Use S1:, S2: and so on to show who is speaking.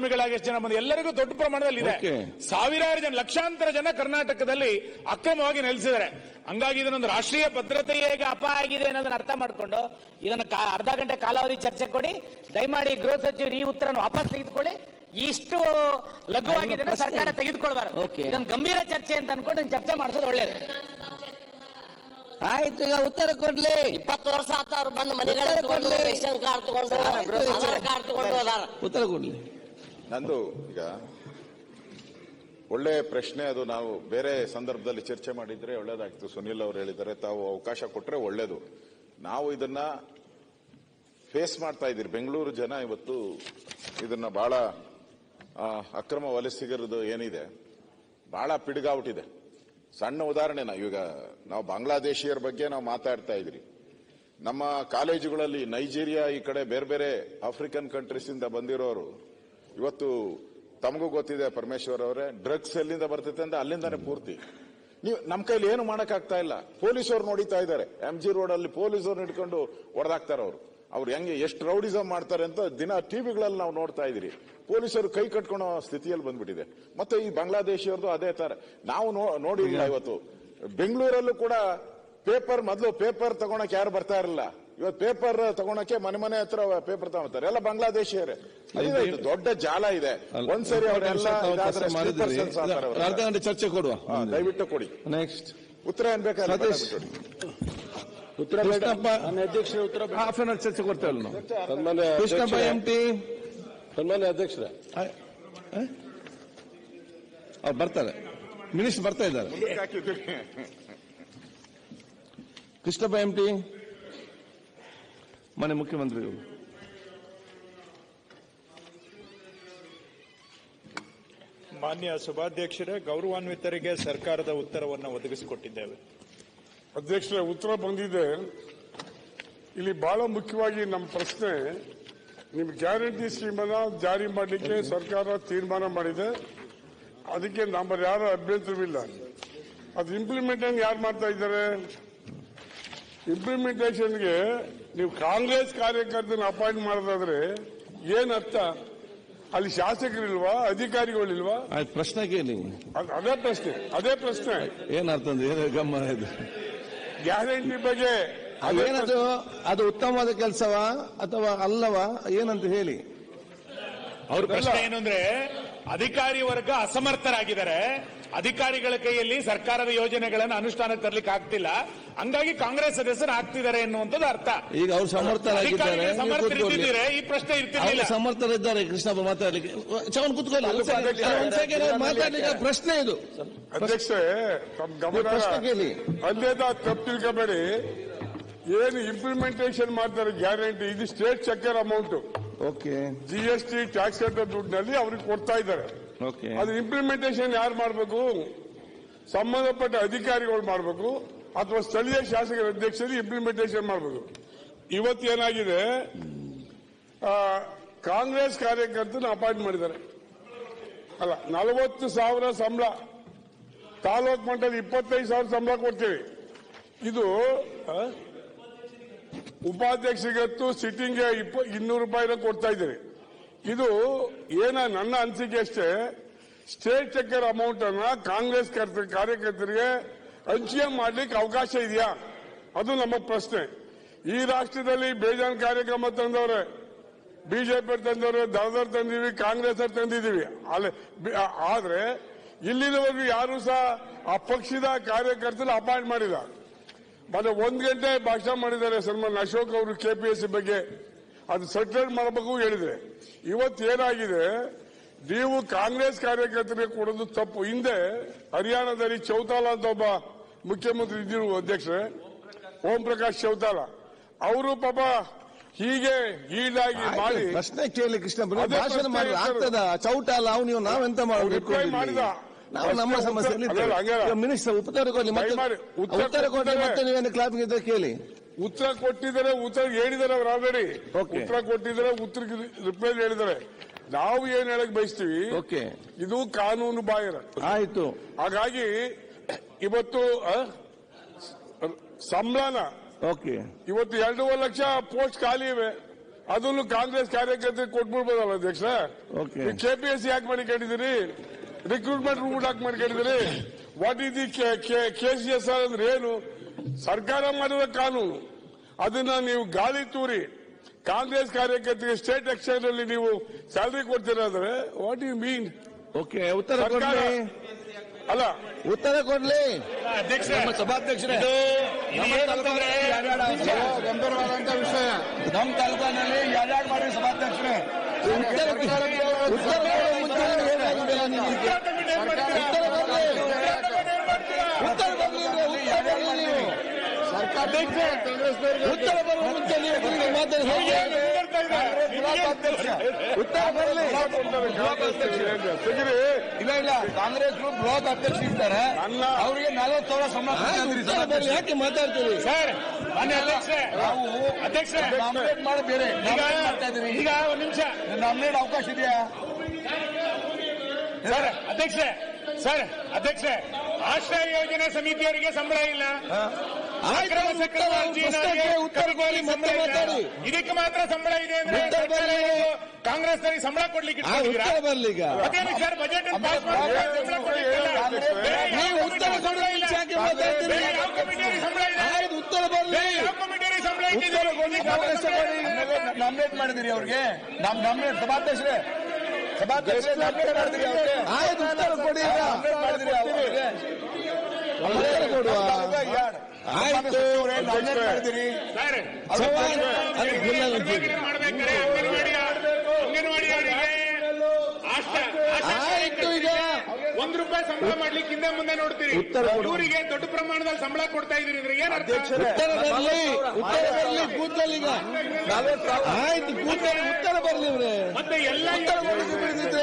S1: ಉದ್ಯಮಿಗಳಾಗಿ ಎಷ್ಟು ಜನ ಬಂದು ಎಲ್ಲರಿಗೂ ದೊಡ್ಡ ಪ್ರಮಾಣದಲ್ಲಿ ಇದೆ. ಸಾವಿರಾರು ಜನ, ಲಕ್ಷಾಂತರ ಜನ ಕರ್ನಾಟಕದಲ್ಲಿ ಅಕ್ರಮವಾಗಿ ನೆಲೆಸಿದ್ದಾರೆ. ಹಂಗಾಗಿ ಇದನ್ನೊಂದು ರಾಷ್ಟ್ರೀಯ ಭದ್ರತೆಗೆ ಅಪಾಯ ಆಗಿದೆ ಅನ್ನೋದನ್ನ ಅರ್ಥ ಮಾಡಿಕೊಂಡು ಇದನ್ನ ಅರ್ಧ ಗಂಟೆ ಕಾಲಾವಧಿ ಚರ್ಚೆ ಕೊಡಿ. ದಯಮಾಡಿ ಗೃಹ ಸಚಿವರು ಈ ಉತ್ತರವನ್ನು ವಾಪಸ್ ತೆಗೆದುಕೊಳ್ಳಿ. ಇಷ್ಟು ಲಘುವಾಗಿದೆ ಸರ್ಕಾರ ತೆಗೆದುಕೊಳ್ಬಾರ್ದು. ಇದೊಂದು ಗಂಭೀರ ಚರ್ಚೆ ಅಂತ ಅನ್ಕೊಂಡು ಚರ್ಚೆ ಮಾಡಿಸೋದು ಒಳ್ಳೇದು.
S2: ಆಯ್ತು, ಈಗ ಉತ್ತರ ಕೊಡ್ಲಿ.
S3: 20 ವರ್ಷ ಆತವ್ರು ಬಂದು ಮನೆಗಳ ರೇಷನ್ ಕಾರ್ಡ್ ತಗೊಂಡು ಆಧಾರ್ ಕಾರ್ಡ್ ತಗೊಂಡು
S2: ಉತ್ತರ ಕೊಡ್ಲಿ.
S4: ನಂದು ಈಗ ಒಳ್ಳೆ ಪ್ರಶ್ನೆ, ಅದು ನಾವು ಬೇರೆ ಸಂದರ್ಭದಲ್ಲಿ ಚರ್ಚೆ ಮಾಡಿದ್ರೆ ಒಳ್ಳೇದಾಗ್ತದೆ. ಸುನಿಲ್ ಅವರು ಹೇಳಿದ್ದಾರೆ, ತಾವು ಅವಕಾಶ ಕೊಟ್ರೆ ಒಳ್ಳೇದು. ನಾವು ಇದನ್ನ ಫೇಸ್ ಮಾಡ್ತಾ ಇದ್ದೀರಿ. ಬೆಂಗಳೂರು ಜನ ಇವತ್ತು ಇದನ್ನ ಬಹಳ ಅಕ್ರಮ ವಲಸಿಗರದು ಏನಿದೆ ಬಹಳ ಪಿಡುಗಾಬಿಟ್ಟಿದೆ. ಸಣ್ಣ ಉದಾಹರಣೆನ, ಈಗ ನಾವು ಬಾಂಗ್ಲಾದೇಶಿಯರ ಬಗ್ಗೆ ನಾವು ಮಾತಾಡ್ತಾ ಇದ್ರಿ. ನಮ್ಮ ಕಾಲೇಜುಗಳಲ್ಲಿ ನೈಜೀರಿಯಾ, ಈ ಕಡೆ ಬೇರೆ ಬೇರೆ ಆಫ್ರಿಕನ್ ಕಂಟ್ರೀಸ್ ಇಂದ ಬಂದಿರೋರು ಇವತ್ತು ತಮಗೂ ಗೊತ್ತಿದೆ ಪರಮೇಶ್ವರ್ ಅವರೇ, ಡ್ರಗ್ಸ್ ಎಲ್ಲಿಂದ ಬರ್ತೈತೆ ಅಂತ ಅಲ್ಲಿಂದಾನೆ ಪೂರ್ತಿ. ನೀವು ನಮ್ಮ ಕೈಲಿ ಏನು ಮಾಡಕ್ಕಾಗ್ತಾ ಇಲ್ಲ. ಪೊಲೀಸರು ನೋಡಿತಾ ಇದ್ದಾರೆ. MG ರೋಡ್ ಅಲ್ಲಿ ಪೊಲೀಸರು ಹಿಡ್ಕೊಂಡು ಹೊಡೆದಾಕ್ತಾರೆ. ಅವ್ರು ಹೆಂಗೆ ಎಷ್ಟು ರೌಡಿಸಮ್ ಮಾಡ್ತಾರೆ ಅಂತ ದಿನ ಟಿವಿಗಳಲ್ಲಿ ನಾವು ನೋಡ್ತಾ ಇದೀರಿ. ಪೊಲೀಸರು ಕೈ ಕಟ್ಕೊಳ್ಳೋ ಸ್ಥಿತಿಯಲ್ಲಿ ಬಂದ್ಬಿಟ್ಟಿದೆ. ಮತ್ತೆ ಈ ಬಾಂಗ್ಲಾದೇಶಿಯವ್ರದ್ದು ಅದೇ ತರ ನಾವು ನೋಡಿಲ್ಲ. ಇವತ್ತು ಬೆಂಗಳೂರಲ್ಲೂ ಕೂಡ ಮೊದಲು ಪೇಪರ್ ತಗೊಳಕ್ ಯಾರು ಬರ್ತಾ ಇರಲಿಲ್ಲ. ಇವತ್ತು ಪೇಪರ್ ತಗೊಳಕ್ಕೆ ಮನೆ ಹತ್ರ ಪೇಪರ್ ತಗೊಳ್ತಾರೆ. ಎಲ್ಲ ಬಾಂಗ್ಲಾದೇಶಿಯರೇ. ದೊಡ್ಡ ಜಾಲ ಇದೆ. ಒಂದ್ಸರಿ ಅವರೆಲ್ಲ
S2: ಅರ್ಧ ಗಂಟೆ ಚರ್ಚೆ ಕೊಡುವ,
S4: ದಯವಿಟ್ಟು ಕೊಡಿ.
S2: ನೆಕ್ಸ್ಟ್
S4: ಉತ್ತರ ಏನ್ ಬೇಕಾದ್ರೆ
S2: ಉತ್ತರ ಅಧ್ಯಕ್ಷರೇ, ಉತ್ತರ ಹಾಫ್ ಅನ್ ಅವರ್ ಚರ್ಚೆ ಕೊಡ್ತೇವಲ್ಲ ನಾವು. ಕೃಷ್ಣಪ್ಪ MT
S5: ಸನ್ಮಾನ್ಯ ಅಧ್ಯಕ್ಷರೇ,
S2: ಅವ್ರು ಬರ್ತಾರೆ, ಮಿನಿಸ್ಟರ್ ಬರ್ತಾ ಇದ್ದಾರೆ. ಕೃಷ್ಣಪ್ಪ MT ಮನೆ ಮುಖ್ಯಮಂತ್ರಿಗಳು.
S6: ಮಾನ್ಯ ಸಭಾಧ್ಯಕ್ಷರೇ, ಗೌರವಾನ್ವಿತರಿಗೆ ಸರ್ಕಾರದ ಉತ್ತರವನ್ನು ಒದಗಿಸಿಕೊಟ್ಟಿದ್ದೇವೆ.
S5: ಅಧ್ಯಕ್ಷರೇ, ಉತ್ತರ ಬಂದಿದೆ. ಇಲ್ಲಿ ಬಹಳ ಮುಖ್ಯವಾಗಿ ನಮ್ಮ ಪ್ರಶ್ನೆ, ನಿಮ್ ಗ್ಯಾರಂಟಿ ಸ್ಕೀಮ್ ಅನ್ನ ಜಾರಿ ಮಾಡಲಿಕ್ಕೆ ಸರ್ಕಾರ ತೀರ್ಮಾನ ಮಾಡಿದೆ. ಅದಕ್ಕೆ ನಮ್ಮ ಯಾರ ಅಭ್ಯಂತರವಿಲ್ಲ. ಅದು ಇಂಪ್ಲಿಮೆಂಟೇಷನ್ ಯಾರು ಮಾಡ್ತಾ ಇದ್ದಾರೆ? ಇಂಪ್ಲಿಮೆಂಟೇಷನ್ಗೆ ನೀವು ಕಾಂಗ್ರೆಸ್ ಕಾರ್ಯಕರ್ತನ ಅಪಾಯಿಂಟ್ ಮಾಡೋದಾದ್ರೆ ಏನ್ ಅರ್ಥ? ಅಲ್ಲಿ ಶಾಸಕರಿಲ್ವಾ, ಅಧಿಕಾರಿಗಳಿಲ್ವಾ?
S2: ಪ್ರಶ್ನೆ ಕೇಳಿ.
S5: ಅದೇ ಪ್ರಶ್ನೆ
S2: ಏನರ್ಥ? ಗಮ್ಮ ಇದು
S5: ಗ್ಯಾರಂಟಿ ಬಗ್ಗೆ
S2: ಅದೇನದು? ಅದು ಉತ್ತಮವಾದ ಕೆಲಸವಾ ಅಥವಾ ಅಲ್ಲವಾ ಏನಂತ ಹೇಳಿ.
S1: ಅವ್ರ ಪ್ರಶ್ನೆ ಏನು ಅಂದ್ರೆ, ಅಧಿಕಾರಿ ವರ್ಗ ಅಸಮರ್ಥರಾಗಿದ್ದಾರೆ, ಅಧಿಕಾರಿಗಳ ಕೈಯಲ್ಲಿ ಸರ್ಕಾರದ ಯೋಜನೆಗಳನ್ನು ಅನುಷ್ಠಾನಕ್ಕೆ ತರಲಿಕ್ಕೆ ಆಗ್ತಿಲ್ಲ, ಹಂಗಾಗಿ ಕಾಂಗ್ರೆಸ್ ಸದಸ್ಯರು ಆಗ್ತಿದ್ದಾರೆ ಎನ್ನುವಂಥದ್ದು ಅರ್ಥ.
S2: ಈಗ ಅವರು ಸಮರ್ಥರಾಗಿದ್ದಾರೆ,
S1: ಸಮರ್ಥರಿದ್ದಿದ್ರೆ ಈ ಪ್ರಶ್ನೆ ಇರ್ತಿರ್ಲಿಲ್ಲ.
S2: ಸಮರ್ಥರಿದ್ದಾರೆ ಕೃಷ್ಣಪ್ಪ ಮಾತಾಡ್ಲಿಕ್ಕೆ. ಚವನ್ ಕುತ್ಕೊಳ್ಳಿ, ಮಾತಾಡ್ಲಿಕ್ಕೆ ಪ್ರಶ್ನೆ ಇದು.
S5: ಅಧ್ಯಕ್ಷರೇ,
S2: ಪ್ರಶ್ನೆ ಕೇಳಿ.
S5: ಅಲ್ಲೇದ ತಪ್ಪು ತಿಳ್ಕೋಬೇಡಿ. ಏನು ಇಂಪ್ಲಿಮೆಂಟೇಷನ್ ಮಾಡ್ತಾರೆ ಗ್ಯಾರಂಟಿ, ಇದು state checker amount.
S2: Okay,
S5: GST tax ಕಟ್ಟೋ ದುಡ್ಡಿನಲ್ಲಿ ಅವ್ರಿಗೆ ಕೊಡ್ತಾ ಇದ್ದಾರೆ. ಅದು ಇಂಪ್ಲಿಮೆಂಟೇಷನ್ ಯಾರು ಮಾಡಬೇಕು? ಸಂಬಂಧಪಟ್ಟ ಅಧಿಕಾರಿಗಳು ಮಾಡಬೇಕು ಅಥವಾ ಸ್ಥಳೀಯ ಶಾಸಕರ ಅಧ್ಯಕ್ಷರು ಇಂಪ್ಲಿಮೆಂಟೇಷನ್ ಮಾಡಬೇಕು. ಇವತ್ತೇನಾಗಿದೆ, ಕಾಂಗ್ರೆಸ್ ಕಾರ್ಯಕರ್ತನ ಅಪಾಯಿಂಟ್ ಮಾಡಿದ್ದಾರೆ. ಅಲ್ಲ, 40,000 ಸಂಬಳ, ತಾಲೂಕು ಮಟ್ಟದಲ್ಲಿ 25,000 ಸಂಬಳ ಕೊಡ್ತೀವಿ. ಇದು ಉಪಾಧ್ಯಕ್ಷರಿಗತ್ತು ಸಿಟ್ಟಿಂಗ್ಗೆ 200 ರೂಪಾಯಿನ ಕೊಡ್ತಾ ಇದ್ದೀರಿ. ಇದು ನನ್ನ ಅನಿಸಿಕೆ ಅಷ್ಟೇ. ಸ್ಟೇಟ್ ಚೆಕ್ಕರ್ ಅಮೌಂಟ್ ಅನ್ನ ಕಾಂಗ್ರೆಸ್ ಕಾರ್ಯಕರ್ತರಿಗೆ ಹಂಚಿಕೆ ಮಾಡ್ಲಿಕ್ಕೆ ಅವಕಾಶ ಇದೆಯಾ? ಅದು ನಮ್ಮ ಪ್ರಶ್ನೆ. ಈ ರಾಷ್ಟ್ರದಲ್ಲಿ ಬೇಜಾನ್ ಕಾರ್ಯಕ್ರಮ ತಂದವ್ರೆ, ಬಿಜೆಪಿ ತಂದವ್ರೆ, ದಳದವ್ರು ತಂದಿವಿ, ಕಾಂಗ್ರೆಸ್ ಅವ್ರು ತಂದಿದ್ದೀವಿ. ಆದ್ರೆ ಇಲ್ಲಿನವರೆಗೂ ಯಾರು ಸಹ ಆ ಪಕ್ಷದ ಕಾರ್ಯಕರ್ತರು ಅಪಾಯಿಂಟ್ ಮಾಡಿಲ್ಲ. ಮತ್ತೆ 1 ಗಂಟೆ ಭಾಷಣ ಮಾಡಿದ್ದಾರೆ ಸನ್ಮಾನ್ ಅಶೋಕ್ ಅವರು KPSC ಬಗ್ಗೆ. ಅದು ಸೆಟಲ್ ಮಾಡಬೇಕು ಹೇಳಿದ್ರೆ, ಇವತ್ತೇನಾಗಿದೆ, ನೀವು ಕಾಂಗ್ರೆಸ್ ಕಾರ್ಯಕರ್ತರಿಗೆ ಕೊಡೋದು ತಪ್ಪು. ಹಿಂದೆ ಹರಿಯಾಣದಲ್ಲಿ ಚೌತಾಲಾ ಅಂತ ಒಬ್ಬ ಮುಖ್ಯಮಂತ್ರಿ ಇದ್ದರು ಅಧ್ಯಕ್ಷರೇ, ಓಂ ಪ್ರಕಾಶ್ ಚೌತಾಲಾ. ಅವರು ಪಾಪ ಹೀಗೆ ಈಡಾಗಿ ಮಾಡಿ
S2: ಪ್ರಶ್ನೆ ಕೇಳಿ ಕೃಷ್ಣ ಭಾಷಣ ಮಾಡಿ ಆಗ್ತದ? ಚೌಟಾಲ ನೀವು ನಾವೆಂತ
S5: ಮಾಡಿದ
S2: ನಾವು ನಮ್ಮ ಸಮಸ್ಯೆ ಮಿನಿಸ್ಟರ್ ಉತ್ತರ ಕೊಡ್ಲಿ, ಉತ್ತರ ಕೊಡ್ಲಿ, ಮತ್ತೆ ನೀವೇನು ಕ್ಲಾಪಿಂಗ್ ಇದ್ರೆ ಕೇಳಿ.
S5: ಉತ್ತರ ಕೊಟ್ಟಿದ್ದಾರೆ, ಉತ್ತರ ಹೇಳಿದ್ದಾರೆ ಅವರು ಆಲ್ರೆಡಿ. ಉತ್ತರ ಕೊಟ್ಟಿದ್ದಾರೆ, ಉತ್ತರಕ್ಕೆ ರಿಪ್ಲೈ ಹೇಳಿದ್ದಾರೆ. ನಾವು ಏನ್ ಹೇಳಕ್ ಬಯಸ್ತೀವಿ, ಇದು ಕಾನೂನು ಬಾಹಿರ.
S2: ಆಯ್ತು.
S5: ಹಾಗಾಗಿ ಇವತ್ತು ಸಂಬಳನ ಇವತ್ತು 2.5 ಲಕ್ಷ ಪೋಸ್ಟ್ ಖಾಲಿ ಇವೆ. ಅದನ್ನು ಕಾಂಗ್ರೆಸ್ ಕಾರ್ಯಕರ್ತರಿಗೆ ಕೊಟ್ಬಿಡ್ಬೋದಲ್ಲ ಅಧ್ಯಕ್ಷ.
S2: ಓಕೆ.
S5: ಕೆಪಿಎಸ್ಸಿ ಯಾಕೆ ಮಾಡ್ಕೊಂಡಿದ್ದೀರಿ, ರಿಕ್ರೂಟ್ಮೆಂಟ್ ರೂಟ್ ಯಾಕೆ ಮಾಡ್ಕೊಂಡಿದ್ದೀರಿ, ವಾಟ್ ಇಸ್ ದಿ KCSR ಅಂದ್ರೆ ಏನು? ಸರ್ಕಾರ ಮಾಡಿದ ಕಾನೂನು, ಅದನ್ನ ನೀವು ಗಾಳಿ ತೂರಿ ಕಾಂಗ್ರೆಸ್ ಕಾರ್ಯಕರ್ತರಿಗೆ ಸ್ಟೇಟ್ ಎಕ್ಸ್ಚೇಂಜ್ ಅಲ್ಲಿ ನೀವು ಸ್ಯಾಲರಿ ಕೊಡ್ತೀರಾ ಅಂದ್ರೆ ವಾಟ್ ಯು ಮೀನ್?
S2: ಓಕೆ, ಉತ್ತರ ಕೊಡ್ಲಿ.
S5: ಅಲ್ಲ,
S2: ಉತ್ತರ ಕೊಡ್ಲಿ
S1: ಅಧ್ಯಕ್ಷ,
S2: ಸಭಾಧ್ಯಕ್ಷರೇ.
S5: ಗಂಭೀರವಾದಂತ ವಿಷಯ.
S2: ನಮ್ಮ ತಾಲೂಕಿನಲ್ಲಿ ಯಾರ್ಯಾರು ಮಾಡಿ ಸಭಾಧ್ಯಕ್ಷರೇ ಉತ್ತರ ಕೊಡೋ ಮುಂಚೆ ಏನಾಗಿದೆ ನಿಮಗೆ? ಉತ್ತರ ಬರಲಿ ನೀವು. ಉತ್ತರ ಬರುವ ಮುಂಚೆ ನೀವು ಮಾತಾಡಿ. ಉತ್ತರ ಬರಲಿ. ಇಲ್ಲ ಇಲ್ಲ, ಕಾಂಗ್ರೆಸ್ ಬ್ಲಾಕ್ ಅಧ್ಯಕ್ಷ ಇರ್ತಾರೆ, ಅವರಿಗೆ 40,000 ಸಂಬಳ ಬರಲಿ. ಯಾಕೆ ಮಾತಾಡ್ತೀವಿ
S1: ಸರ್? ನಾವು ಅಧ್ಯಕ್ಷ
S2: ನಾಮಿನೇಟ್ ಮಾಡಿ ಬೇರೆ ಮಾಡ್ತಾ ಇದ್ದೀರಿ.
S1: ಈಗ ಒಂದು ನಿಮಿಷ
S2: ನಾಮಿನೇಟ್ ಅವಕಾಶ ಇದೆಯಾ
S1: ಸರ್? ಅಧ್ಯಕ್ಷ ಆಶ್ರಯ ಯೋಜನೆ ಸಮಿತಿಯವರಿಗೆ ಸಂಬಳ ಇಲ್ಲ, ಅಕ್ರಮ ಸಕ್ರಮ ಅರ್ಜಿಯವರಿಗೆ ಸಂಬಳ ಇಲ್ಲ. ಇದಕ್ಕೆ ಮಾತ್ರ ಸಂಬಳ ಇದೆ ಅಂದ್ರೆ ಕಾಂಗ್ರೆಸ್ನವರಿಗೆ ಸಂಬಳ ಕೊಡ್ಲಿಕ್ಕೆ
S2: ಬರಲಿ. ಈಗ
S1: ಅದೇನು ಸರ್? ಬಜೆಟ್ ಪಾಸ್ ಮಾಡಿ ಸಂಬಳ ಕೊಡ್ಲಿಕ್ಕೆ
S2: ಉತ್ತರ ಕೊಡೋ ಯಾಕೆ ಮಾತಾಡ್ತೀರಿ?
S1: ಯಾವ ಕಮಿಟಿಯವರಿಗೆ ಸಂಬಳ ಇದೆ?
S2: ಉತ್ತರ ಬರಲಿ.
S1: ಯಾವ ಕಮಿಟಿಯವರಿಗೆ ಸಂಬಳ ಇಟ್ಟಿದ್ದೀರಿ?
S2: ನಾಮಿನೇಟ್ ಮಾಡಿದಿರಿ ಅವ್ರಿಗೆ. ನಾಮಿನೇಟ್ ಸಭಾಧ್ಯಕ್ಷರೇ ನಾಮಿನೇಟ್ ಮಾಡಿದಿರಿ ಅವ್ರಿಗೆ. ಆಯ್ತು, ಉತ್ತರ ಕೊಡಿ. ಮಾಡಿದಿರಿ ಅವ್ರಿಗೆ ಉತ್ತರ ಕೊಡುವ. ಆಯ್ತು, ನಾಮಿನೇಟ್ ಮಾಡಿದಿರಿ. ಆಯ್ತು, ಈಗ
S1: ₹1 ಸಂಬಳ ಮಾಡ್ಲಿಕ್ಕೆ ಹಿಂದೆ ಮುಂದೆ ನೋಡ್ತೀರಿ. ಇವರಿಗೆ ದೊಡ್ಡ ಪ್ರಮಾಣದಲ್ಲಿ ಸಂಬಳ ಕೊಡ್ತಾ ಇದೀರಿ ಅಂದ್ರೆ ಏನ್ ಅರ್ಥ?
S2: ಉತ್ತರ ಬರಲಿ. ಕೂತಲ್ಲಿ ಈಗ ಆಯ್ತು, ಕೂತಲ್ಲಿ ಉತ್ತರ ಬರಲಿ.
S1: ಮತ್ತೆ ಎಲ್ಲ